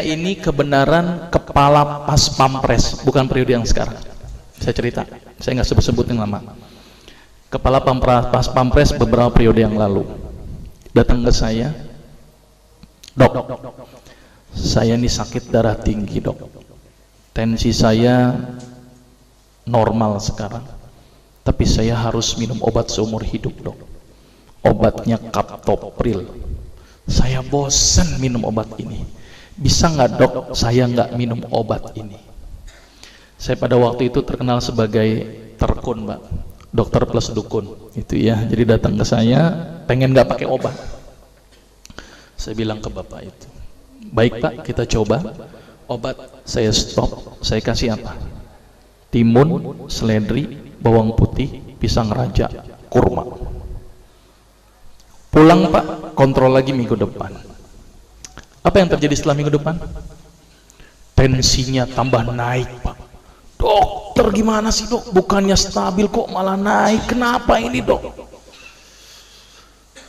ini kebenaran kepala pas pampres, bukan periode yang sekarang. Saya cerita, saya nggak sebut-sebutin nama. Kepala pas pampres beberapa periode yang lalu datang ke saya, dok, saya ini sakit darah tinggi dok, tensi saya normal sekarang, tapi saya harus minum obat seumur hidup dok. Obatnya kaptopril. Saya bosan minum obat ini. Bisa nggak dok saya nggak minum obat ini? Saya pada waktu itu terkenal sebagai terkun, Mbak, dokter plus dukun itu ya. Jadi datang ke saya pengen nggak pakai obat. Saya bilang ke bapak itu, baik Pak, kita coba. Obat saya stop, saya kasih apa? Timun, seledri, bawang putih, pisang raja, kurma. Pulang Pak, kontrol lagi minggu depan. Apa yang terjadi setelah minggu depan? Tensinya tambah naik Pak. Dokter gimana sih dok? Bukannya stabil kok malah naik. Kenapa ini dok?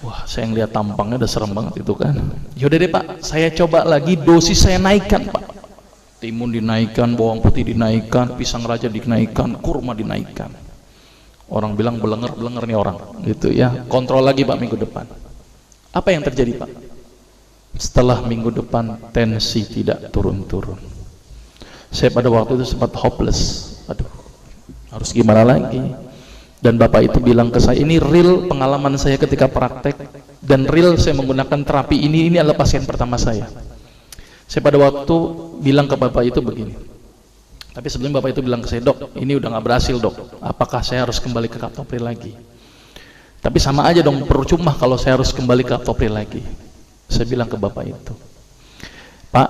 Wah, saya ngeliat tampangnya udah serem banget itu kan. Yaudah deh Pak, saya coba lagi, dosis saya naikkan Pak. Timun dinaikkan, bawang putih dinaikkan, pisang raja dinaikkan, kurma dinaikkan. Orang bilang belenger nih orang gitu ya. Kontrol lagi Pak minggu depan. Apa yang terjadi Pak? Setelah minggu depan tensi tidak turun-turun. Saya pada waktu itu sempat hopeless. Aduh, harus gimana lagi? Dan bapak itu bilang ke saya, ini real pengalaman saya ketika praktek, dan real saya menggunakan terapi ini adalah pasien pertama saya. Saya pada waktu bilang ke bapak itu begini, tapi sebelum bapak itu bilang ke saya, dok ini udah nggak berhasil dok, apakah saya harus kembali ke kaptopril lagi? Tapi sama aja dong, percuma kalau saya harus kembali ke kaptopril lagi. Saya bilang ke bapak itu, Pak,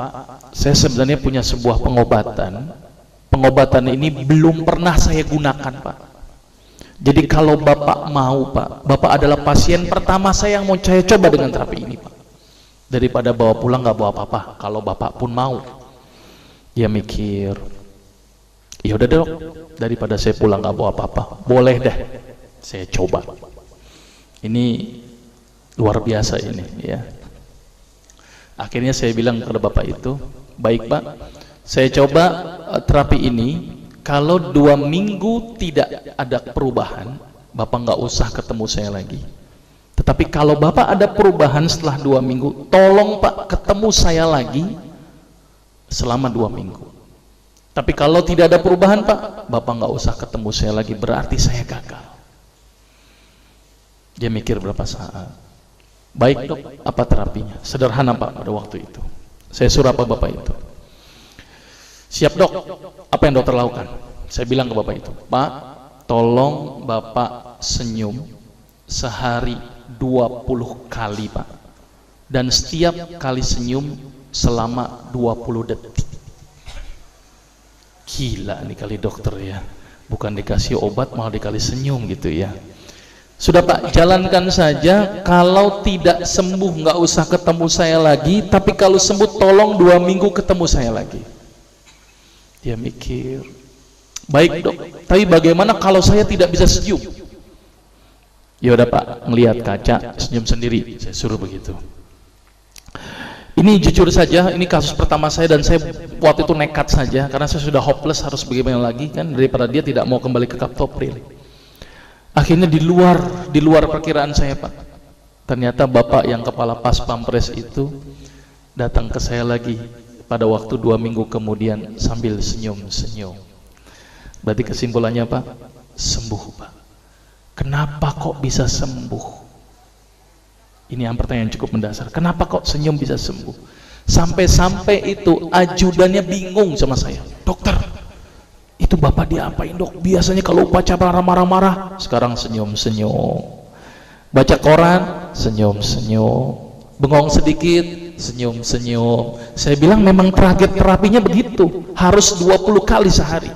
saya sebenarnya punya sebuah pengobatan ini belum pernah saya gunakan Pak. Jadi kalau bapak mau Pak, bapak adalah pasien pertama saya yang mau saya coba dengan terapi ini Pak. Daripada bawa pulang nggak bawa apa-apa, kalau bapak pun mau. Dia mikir, ya udah dok, daripada saya pulang nggak bawa apa-apa, boleh deh saya coba. Ini luar biasa ini ya. Akhirnya saya bilang kepada bapak itu, baik Pak, saya coba terapi ini. Kalau 2 minggu tidak ada perubahan, bapak nggak usah ketemu saya lagi. Tetapi kalau bapak ada perubahan setelah 2 minggu, tolong Pak ketemu saya lagi selama 2 minggu. Tapi kalau tidak ada perubahan Pak, bapak nggak usah ketemu saya lagi, berarti saya gagal. Dia mikir berapa saat. Baik dok, apa terapinya? Sederhana Pak pada waktu itu. Saya suruh apa bapak itu? Siap dok, apa yang dokter lakukan? Saya bilang ke bapak itu, Pak, tolong bapak senyum sehari 20 kali Pak. Dan setiap kali senyum selama 20 detik. Gila nih kali dokter ya. Bukan dikasih obat malah dikali senyum gitu ya. Sudah Pak, jalankan saja. Kalau tidak sembuh nggak usah ketemu saya lagi, tapi kalau sembuh tolong 2 minggu ketemu saya lagi. Dia mikir, baik dok, tapi bagaimana kalau saya tidak bisa senyum? Ya udah Pak, ngelihat kaca senyum sendiri, saya suruh begitu. Ini jujur saja, ini kasus pertama saya dan saya waktu itu nekat saja karena saya sudah hopeless, harus bagaimana lagi kan, daripada dia tidak mau kembali ke kaptopril. Akhirnya di luar perkiraan saya Pak. Ternyata bapak yang kepala pas pampres itu datang ke saya lagi pada waktu 2 minggu kemudian sambil senyum-senyum. Berarti kesimpulannya Pak, sembuh Pak. Kenapa kok bisa sembuh? Ini yang pertanyaan cukup mendasar. Kenapa kok senyum bisa sembuh? Sampai-sampai itu ajudannya bingung sama saya. Dokter, itu bapak diapain dok? Biasanya kalau upacara marah-marah, sekarang senyum-senyum. Baca koran, senyum-senyum. Bengong sedikit, senyum-senyum. Saya bilang memang target terapinya begitu, harus 20 kali sehari.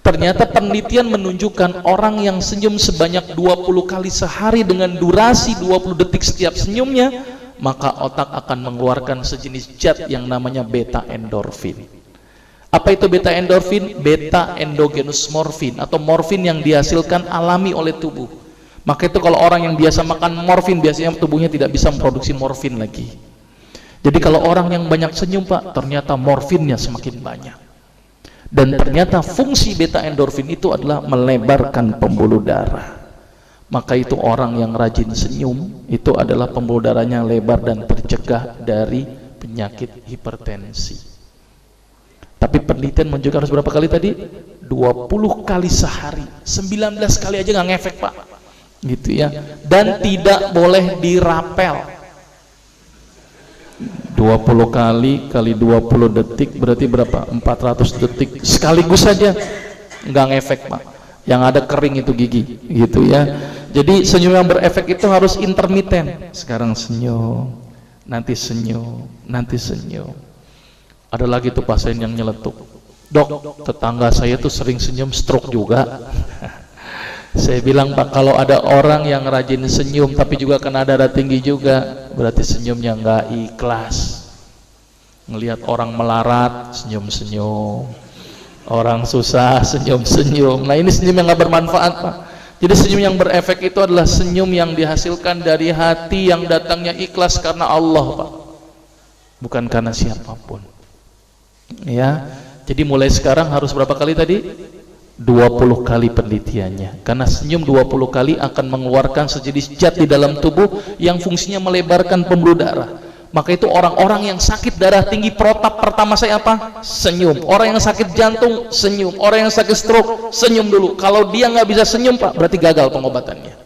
Ternyata penelitian menunjukkan orang yang senyum sebanyak 20 kali sehari dengan durasi 20 detik setiap senyumnya, maka otak akan mengeluarkan sejenis zat yang namanya beta endorfin. Apa itu beta endorfin? Beta endogenous morfin atau morfin yang dihasilkan alami oleh tubuh. Maka itu kalau orang yang biasa makan morfin, biasanya tubuhnya tidak bisa memproduksi morfin lagi. Jadi kalau orang yang banyak senyum Pak, ternyata morfinnya semakin banyak. Dan ternyata fungsi beta endorfin itu adalah melebarkan pembuluh darah. Maka itu orang yang rajin senyum itu adalah pembuluh darahnya lebar dan tercegah dari penyakit hipertensi. Tapi penelitian menunjukkan harus berapa kali tadi? 20 kali sehari. 19 kali aja nggak ngefek Pak, gitu ya. Dan tidak boleh dirapel. 20 kali kali 20 detik berarti berapa? 400 detik sekaligus saja, nggak ngefek Pak. Yang ada kering itu gigi, gitu ya. Jadi senyum yang berefek itu harus intermiten. Sekarang senyum, nanti senyum, nanti senyum. Ada lagi tuh pasien yang nyeletuk, dok, tetangga saya tuh sering senyum, stroke juga. Saya bilang Pak, kalau ada orang yang rajin senyum tapi juga kena darah tinggi juga, berarti senyumnya nggak ikhlas. Ngelihat orang melarat, senyum-senyum, orang susah, senyum-senyum. Nah ini senyum yang nggak bermanfaat Pak. Jadi senyum yang berefek itu adalah senyum yang dihasilkan dari hati yang datangnya ikhlas karena Allah Pak, bukan karena siapapun. Ya, jadi mulai sekarang harus berapa kali tadi? 20 kali penelitiannya. Karena senyum 20 kali akan mengeluarkan sejenis zat di dalam tubuh yang fungsinya melebarkan pembuluh darah. Maka itu orang-orang yang sakit darah tinggi, protap pertama saya apa? Senyum. Orang yang sakit jantung, senyum. Orang yang sakit stroke, senyum dulu. Kalau dia nggak bisa senyum Pak, berarti gagal pengobatannya.